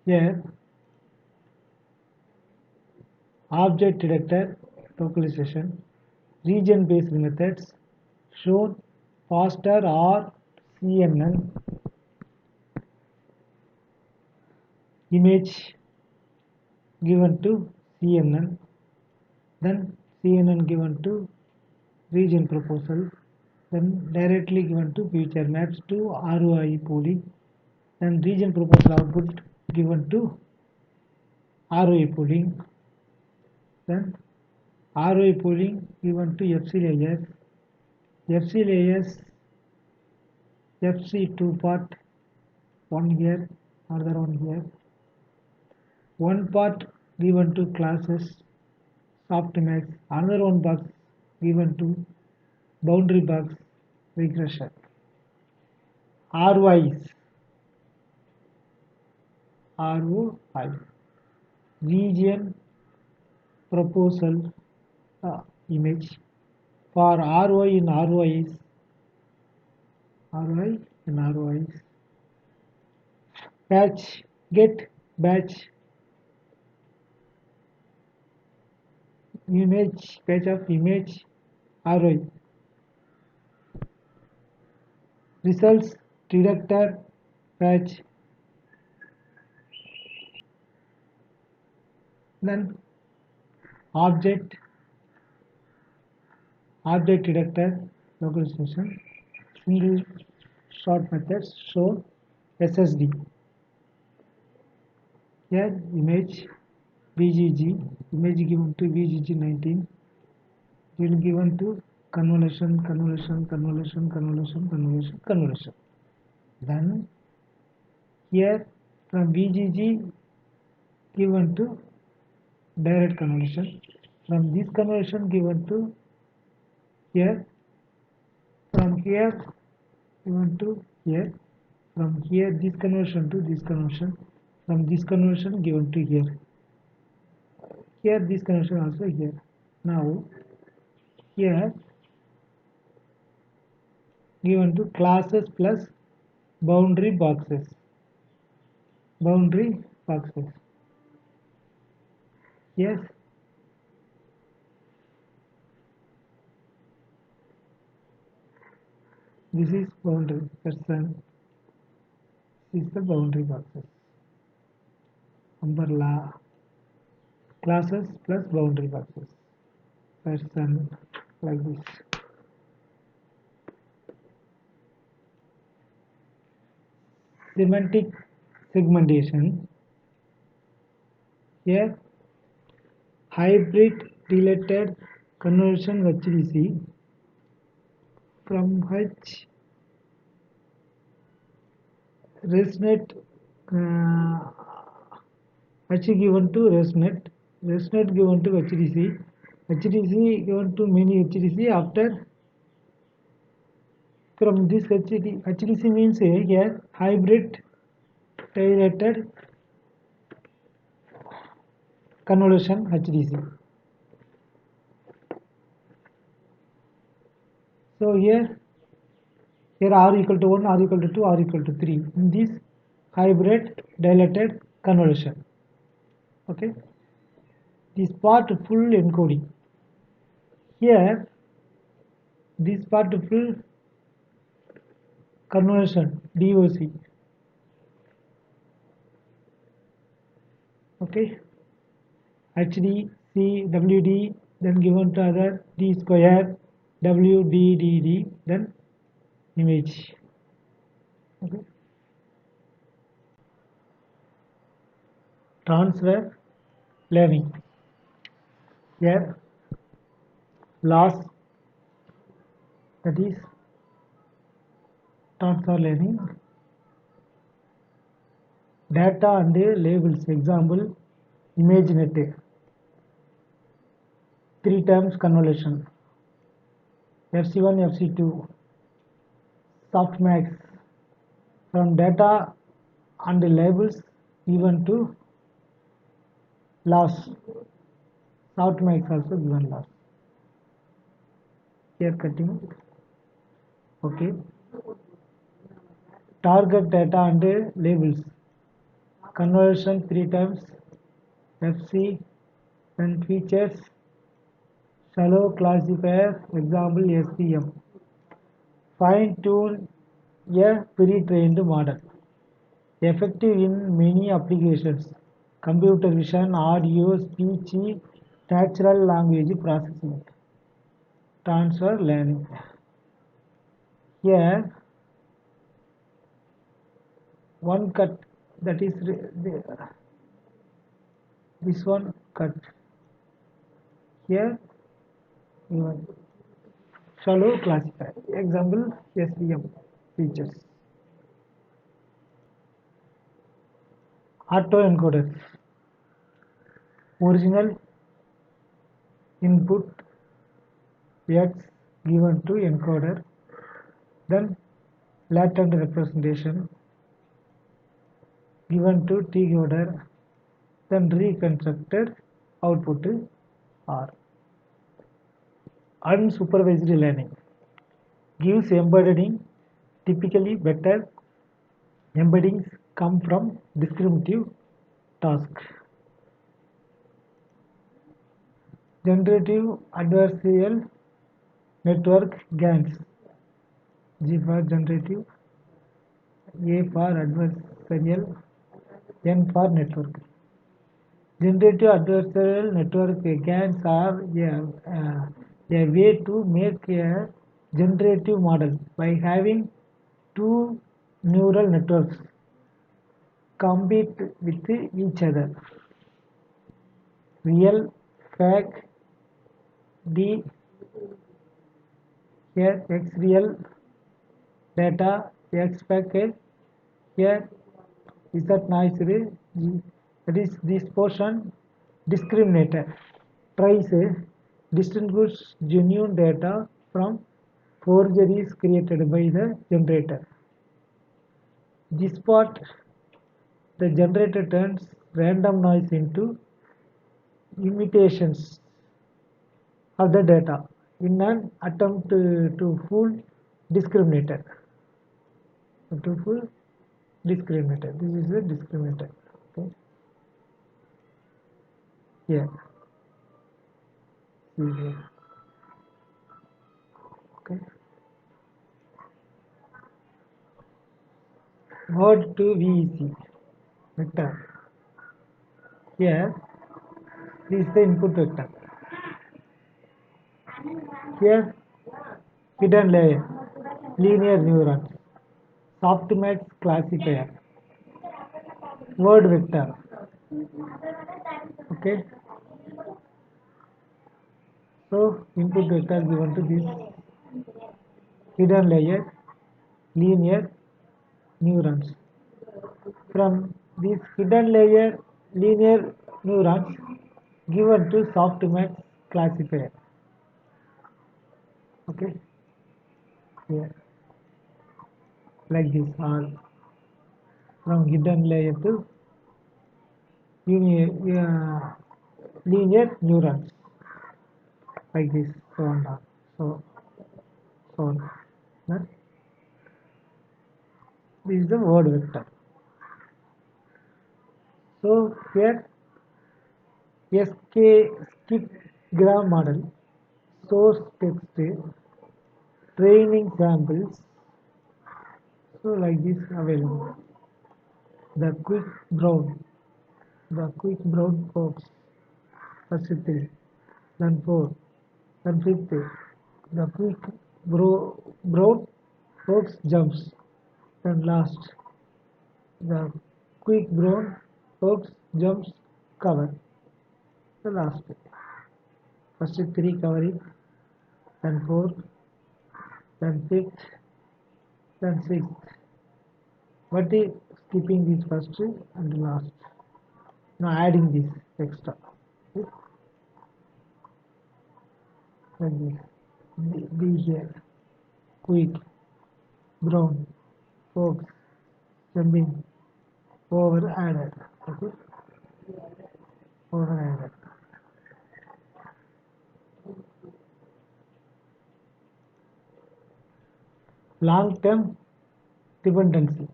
Here object detector localization region based methods shown faster or CNN image given to CNN, then CNN given to region proposal, then directly given to future maps to ROI pooling, then region proposal output given to ROI pooling, then ROI pooling given to FC layers, FC layers, FC two part, one here, another one here, one part given to classes, softmax, another one box given to boundary box regression. ROIs, ROI, region proposal image for ROI in ROIs, ROI in ROIs, batch, get batch image, batch of image ROI, results detector batch, then object detector localization single shot methods show SSD. Here image VGG, image given to VGG19, will given to convolution. Then here from VGG given to direct convolution. From this convolution given to here, from here given to here, from here this conversion to this conversion, from this conversion given to here. Here this conversion also here. Now here given to classes plus boundary boxes. Boundary boxes. Yes. This is boundary person. This is the boundary boxes. Umbrella classes plus boundary boxes. Person like this. Semantic segmentation. Here hybrid deleted conversion HDC from ResNet H given to ResNet given to HDC given to many HDC after from this HDC means here hybrid dilated convolution HDC. So here R equal to 1, R equal to 2, R equal to 3 in this hybrid dilated convolution. Okay, this part full encoding. Here this part full convolution DOC. Okay, HD, C, WD, then given to other D square, W, D, D, D, then image. Okay. Transfer learning. Here, loss, that is transfer learning. Data and labels. Example, ImageNet. 3 times convolution. FC1, FC2. Softmax. From data and labels given to loss. Softmax also given loss. Here cutting. Okay. Target data and labels. conversion 3 times FC, then features shallow classifier, example SVM. Fine tune a pre-trained model. Effective in many applications: computer vision, audio, speech, natural language processing, transfer learning. Here, one cut, that is this one cut. Here, even shallow classifier. Example SVM features. Autoencoders. Original input X given to encoder, then latent representation given to decoder, then reconstructed output R. Unsupervised learning gives embedding. Typically better embeddings come from discriminative tasks. Generative adversarial network GANs. G for generative, A for adversarial, N for network. Generative adversarial network GANs are a way to make a generative model by having two neural networks compete with each other. Real, fake, D, here X real data, X packet, here is that noise, that is this portion discriminator tries to distinguish genuine data from forgeries created by the generator. This part, the generator turns random noise into imitations of the data in an attempt to fool discriminator. To fool discriminator. This is a discriminator. Okay. Here. See here. Okay. Word to VEC vector. Here, this is the input vector. Here, hidden layer, linear neurons, softmax classifier, word vector. Okay. So input vector given to this hidden layer, linear neurons. From this hidden layer, linear neurons given to softmax classifier. Okay. Here, like this, all from hidden layer to linear, linear neurons, like this, so on, so on. Then this is the word vector. So here SK skip gram model, source text, training samples, so like this available. The quick brown fox, first three, then four, then fifth, the quick brown fox jumps, then last, the quick brown fox jumps cover, the last. First three covering, then fourth, then fifth, then sixth. But skipping this first and last. Now adding this extra. Okay? Like this. B here. Quick, brown, fox, jumping, over added. Okay? Over added. Long term dependency.